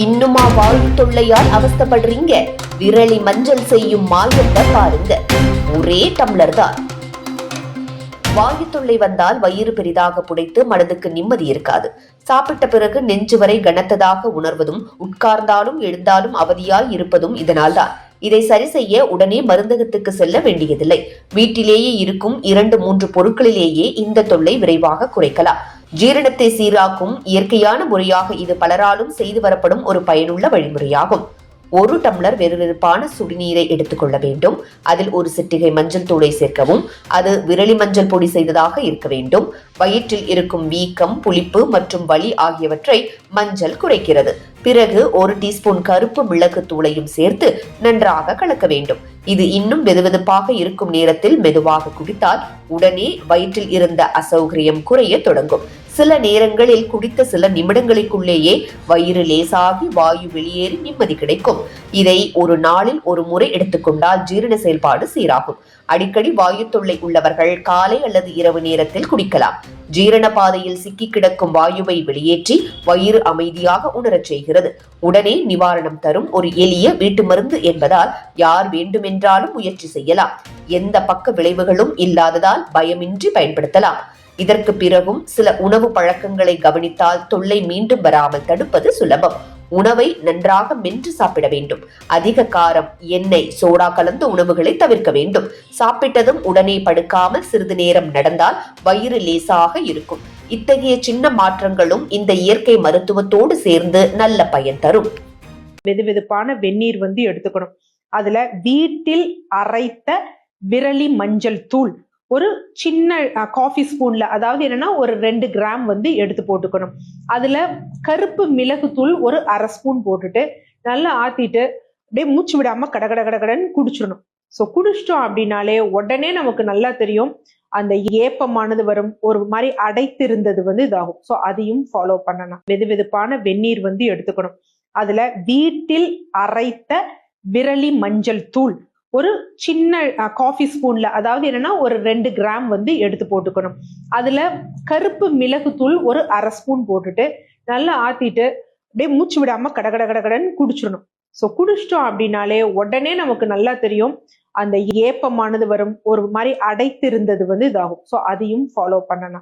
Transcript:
இன்னுமா வாயு தொல்லையால் அவஸ்தப்படுறீங்க? விரலி மஞ்சள் செய்யும் மாயத்தை பாருங்க. ஒரே டம்ளர் தான். வாயு தொல்லை வந்தால் வயிறு பெரிதாக புடைத்து மனதுக்கு நிம்மதி இருக்காது. சாப்பிட்ட பிறகு நெஞ்சு வரை கனத்ததாக உணர்வதும் உட்கார்ந்தாலும் எழுந்தாலும் அவதியாய் இருப்பதும் இதனால் தான். இதை சரி செய்ய உடனே மருந்தகத்துக்கு செல்ல வேண்டியதில்லை. வீட்டிலேயே இருக்கும் 2-3 பொருட்களிலேயே இந்த தொல்லை விரைவாக குறைக்கலாம். ஜீரணத்தை சீராக்கும் இயற்கையான முறையாக இது பலராலும் செய்து வரப்படும் ஒரு பயனுள்ள வழிமுறையாகும். 1 டம்ளர் வெறுவெறுப்பான சுடுநீரை எடுத்துக்கொள்ள வேண்டும். அதில் 1 சிட்டிகை மஞ்சள் தூளை சேர்க்கவும். அது விரலி மஞ்சள் பொடி செய்ததாக இருக்க வேண்டும். வயிற்றில் இருக்கும் வீக்கம், புளிப்பு மற்றும் வலி ஆகியவற்றை மஞ்சள் குறைக்கிறது. பிறகு 1 டீஸ்பூன் கருப்பு மிளகு தூளையும் சேர்த்து நன்றாக கலக்க வேண்டும். இது இன்னும் வெதுவெதுப்பாக இருக்கும் நேரத்தில் மெதுவாக குடித்தால் உடனே வயிற்றில் இருந்த அசௌகரியம் குறைய தொடங்கும். சில நேரங்களில் குடித்த சில நிமிடங்களுக்குள்ளேயே வயிறு லேசாகி வாயு வெளியேறி நிம்மதி கிடைக்கும். இதை ஒரு நாளில் 1 முறை எடுத்துக்கொண்டால் ஜீரண செயல்பாடு சீராகும். அடிக்கடி வாயு தொல்லை உள்ளவர்கள் காலை அல்லது இரவு நேரத்தில் குடிக்கலாம். ஜீரண பாதையில் சிக்கி கிடக்கும் வாயுவை வெளியேற்றி வயிறு அமைதியாக உணரச் செய்கிறது. உடனே நிவாரணம் தரும் ஒரு எளிய வீட்டு மருந்து என்பதால் யார் வேண்டுமென்றாலும் முயற்சி செய்யலாம். எந்த பக்க விளைவுகளும் இல்லாததால் பயமின்றி பயன்படுத்தலாம். இதற்கு பிறகும் சில உணவு பழக்கங்களை கவனித்தால் தொல்லை மீண்டும் வராமல் தடுப்பது சுலபம். உணவை நன்றாக மென்று சாப்பிட வேண்டும். அதிக காரம், எண்ணெய், சோடா கலந்த உணவுகளை தவிர்க்க வேண்டும். சாப்பிட்டதும் உடனே படுக்காமல் சிறிது நேரம் நடந்தால் வயிறு லேசாக இருக்கும். இத்தகைய சின்ன மாற்றங்களும் இந்த இயற்கை மருத்துவத்தோடு சேர்ந்து நல்ல பயன் தரும். வெதுவெதுப்பான வெந்நீர் எடுத்துக்கணும். அதுல வீட்டில் அரைத்த விரலி மஞ்சள் தூள் ஒரு சின்ன காஃபி ஸ்பூன்ல, அதாவது என்னன்னா ஒரு 2 கிராம் எடுத்து போட்டுக்கணும். அதுல கருப்பு மிளகு தூள் ஒரு 1/2 ஸ்பூன் போட்டுட்டு நல்லா ஆத்திட்டு அப்படியே மூச்சு விடாம கடகடன்னு குடிச்சிடணும். ஸோ குடிச்சிட்டோம் அப்படின்னாலே உடனே நமக்கு நல்லா தெரியும் அந்த ஏப்பமானது வரும், ஒரு மாதிரி அடைத்திருந்தது இதாகும். ஸோ அதையும் ஃபாலோ பண்ணலாம். வெதுவெதுப்பான வெந்நீர் எடுத்துக்கணும். அதுல வீட்டில் அரைத்த விரலி மஞ்சள் தூள் ஒரு சின்ன காஃபி ஸ்பூன்ல, அதாவது என்னன்னா ஒரு 2 கிராம் எடுத்து போட்டுக்கணும். அதுல கருப்பு மிளகு தூள் ஒரு 1/2 ஸ்பூன் போட்டுட்டு நல்லா ஆத்திட்டு அப்படியே மூச்சு விடாம கடகடன்னு குடிச்சிடணும். ஸோ குடிச்சிட்டோம் அப்படின்னாலே உடனே நமக்கு நல்லா தெரியும் அந்த ஏப்பமானது வரும், ஒரு மாதிரி அடைத்திருந்தது இதாகும். ஸோ அதையும் ஃபாலோ பண்ணலாம்.